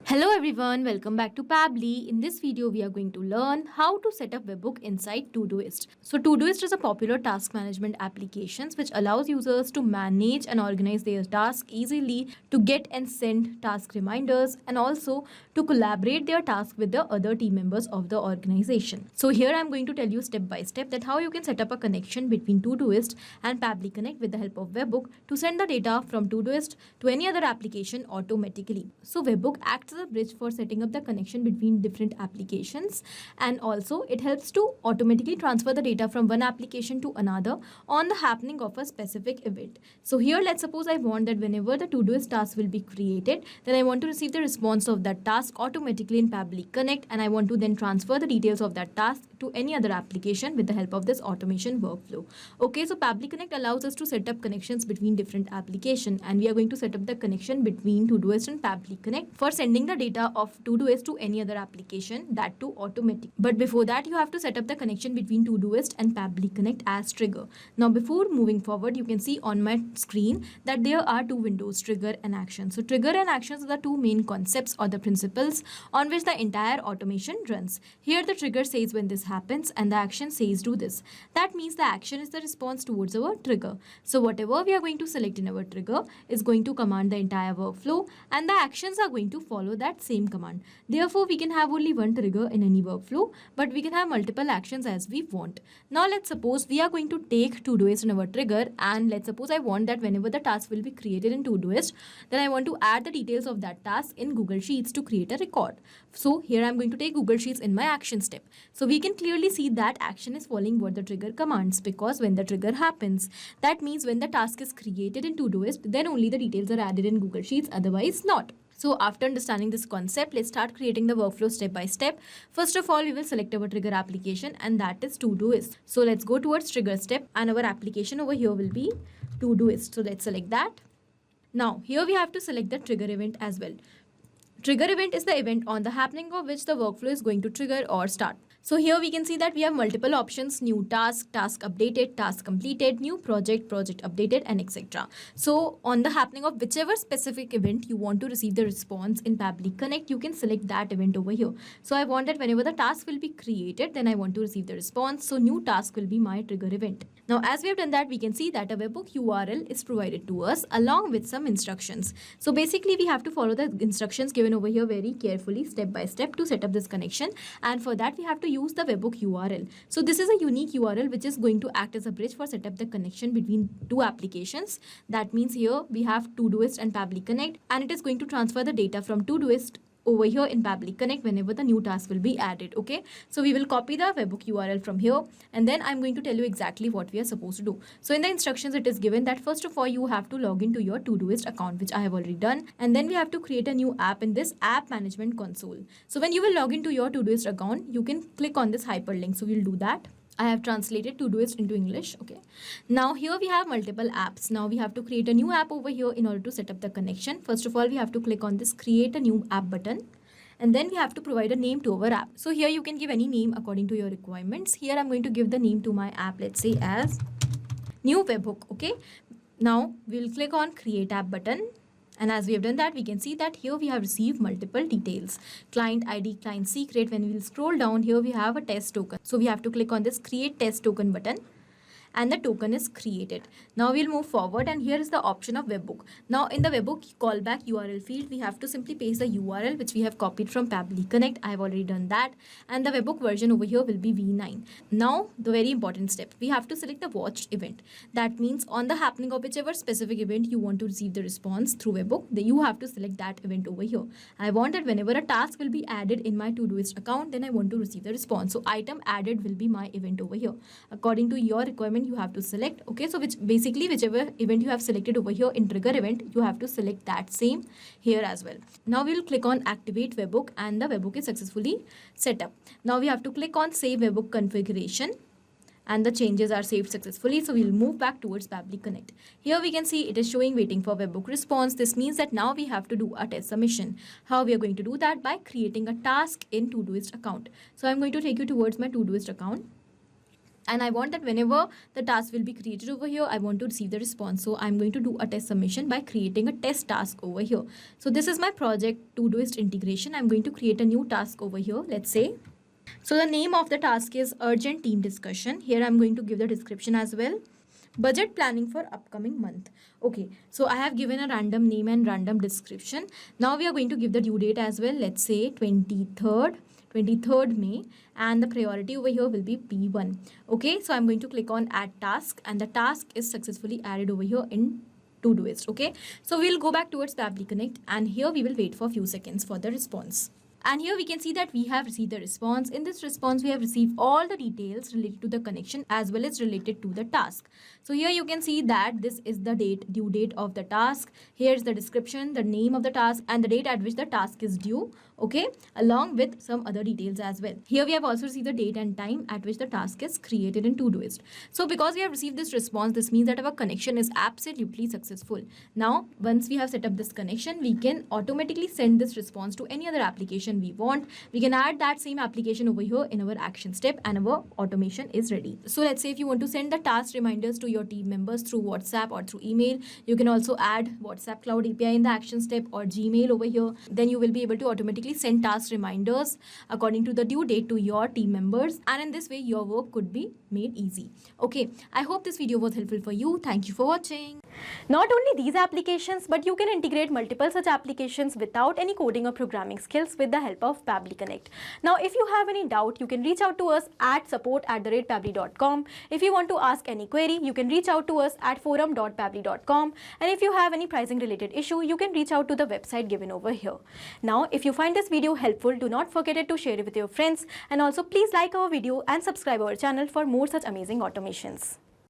Hello everyone, welcome back to Pabbly. In this video, we are going to learn how to set up Webhook inside Todoist. So Todoist is a popular task management application which allows users to manage and organize their tasks easily, to get and send task reminders, and also to collaborate their tasks with the other team members of the organization. So here I'm going to tell you step by step that how you can set up a connection between Todoist and Pabbly Connect with the help of Webhook to send the data from Todoist to any other application automatically. So Webhook acts as a bridge for setting up the connection between different applications, and also it helps to automatically transfer the data from one application to another on the happening of a specific event. So here let's suppose I want that whenever the Todoist task will be created, then I want to receive the response of that task automatically in Pabbly Connect, and I want to then transfer the details of that task to any other application with the help of this automation workflow. Okay, so Pabbly Connect allows us to set up connections between different applications, and we are going to set up the connection between Todoist and Pabbly Connect for sending the data of Todoist to any other application, that too automatic. But before that, you have to set up the connection between Todoist and Pabbly Connect as trigger. Now before moving forward, you can see on my screen that there are two windows, trigger and action. So trigger and actions are the two main concepts or the principles on which the entire automation runs. Here the trigger says when this happens and the action says do this. That means the action is the response towards our trigger. So whatever we are going to select in our trigger is going to command the entire workflow, and the actions are going to follow that same command. Therefore, we can have only one trigger in any workflow, but we can have multiple actions as we want. Now let's suppose we are going to take Todoist in our trigger, and let's suppose I want that whenever the task will be created in Todoist, then I want to add the details of that task in Google Sheets to create a record. So here I'm going to take Google Sheets in my action step. So we can clearly see that action is following what the trigger commands, because when the trigger happens, that means when the task is created in Todoist, then only the details are added in Google Sheets, otherwise not. So after understanding this concept, let's start creating the workflow step by step. First of all, we will select our trigger application, and that is Todoist. So let's go towards trigger step, and our application over here will be Todoist. So let's select that. Now here we have to select the trigger event as well. Trigger event is the event on the happening of which the workflow is going to trigger or start. So here we can see that we have multiple options: new task, task updated, task completed, new project, project updated, and etc. So on the happening of whichever specific event you want to receive the response in Pabbly Connect, you can select that event over here. So I want that whenever the task will be created, then I want to receive the response. So new task will be my trigger event. Now as we have done that, we can see that a webhook URL is provided to us along with some instructions. So basically we have to follow the instructions given over here very carefully, step by step, to set up this connection, and for that we have to use the webhook URL. So this is a unique URL which is going to act as a bridge for set up the connection between two applications. That means here we have Todoist and Pabbly Connect, and it is going to transfer the data from Todoist over here in Pabbly Connect whenever the new task will be added. Okay, so we will copy the webhook URL from here, and then I'm going to tell you exactly what we are supposed to do. So in the instructions it is given that first of all you have to log into your Todoist account, which I have already done, and then we have to create a new app in this app management console. So when you will log into your Todoist account, you can click on this hyperlink. So we'll do that. I have translated Todoist into English. Okay. Now here we have multiple apps. Now we have to create a new app over here in order to set up the connection. First of all, we have to click on this create a new app button, and then we have to provide a name to our app. So here you can give any name according to your requirements. Here I'm going to give the name to my app, let's say as new webhook. Okay. Now we'll click on create app button. And as we have done that, we can see that here we have received multiple details. Client ID, client secret. When we will scroll down, here we have a test token. So we have to click on this create test token button, and the token is created. Now we'll move forward, and here is the option of webhook. Now in the webhook callback URL field, we have to simply paste the URL which we have copied from Pabbly Connect. I have already done that, and the webhook version over here will be v9. Now the very important step, we have to select the watched event. That means on the happening of whichever specific event you want to receive the response through webhook, then you have to select that event over here. I want that whenever a task will be added in my Todoist account, then I want to receive the response. So item added will be my event over here. According to your requirement, you have to select. Okay, so whichever event you have selected over here in trigger event, you have to select that same here as well. Now we will click on activate webhook, and the webhook is successfully set up. Now we have to click on save webhook configuration, and the changes are saved successfully. So we'll move back towards Pabbly Connect. Here we can see it is showing waiting for webhook response. This means that now we have to do a test submission. How we are going to do that? By creating a task in Todoist account. So I'm going to take you towards my Todoist account. And I want that whenever the task will be created over here, I want to receive the response. So I'm going to do a test submission by creating a test task over here. So this is my project Todoist integration. I'm going to create a new task over here. Let's say. So the name of the task is urgent team discussion. Here I'm going to give the description as well. Budget planning for upcoming month. Okay, so I have given a random name and random description. Now we are going to give the due date as well. Let's say 23rd May, and the priority over here will be P1. Okay, so I'm going to click on add task, and the task is successfully added over here in Todoist. Okay, so we'll go back towards Pabbly Connect, and here we will wait for a few seconds for the response. And here we can see that we have received the response. In this response, we have received all the details related to the connection as well as related to the task. So here you can see that this is the due date of the task. Here's the description, the name of the task, and the date at which the task is due. Okay, along with some other details as well. Here we have also received the date and time at which the task is created in Todoist. So because we have received this response, this means that our connection is absolutely successful. Now, once we have set up this connection, we can automatically send this response to any other application we want. We can add that same application over here in our action step, and our automation is ready. So let's say if you want to send the task reminders to your team members through WhatsApp or through email, you can also add WhatsApp Cloud API in the action step or Gmail over here. Then you will be able to automatically send task reminders according to the due date to your team members, and in this way your work could be made easy. Okay, I hope this video was helpful for you. Thank you for watching. Not only these applications, but you can integrate multiple such applications without any coding or programming skills with the help of Pabbly Connect. Now, if you have any doubt, you can reach out to us at support@pabbly.com. If you want to ask any query, you can reach out to us at forum.pabbly.com. And if you have any pricing related issue, you can reach out to the website given over here. Now, if you find this video helpful, do not forget to share it with your friends, and also please like our video and subscribe our channel for more such amazing automations.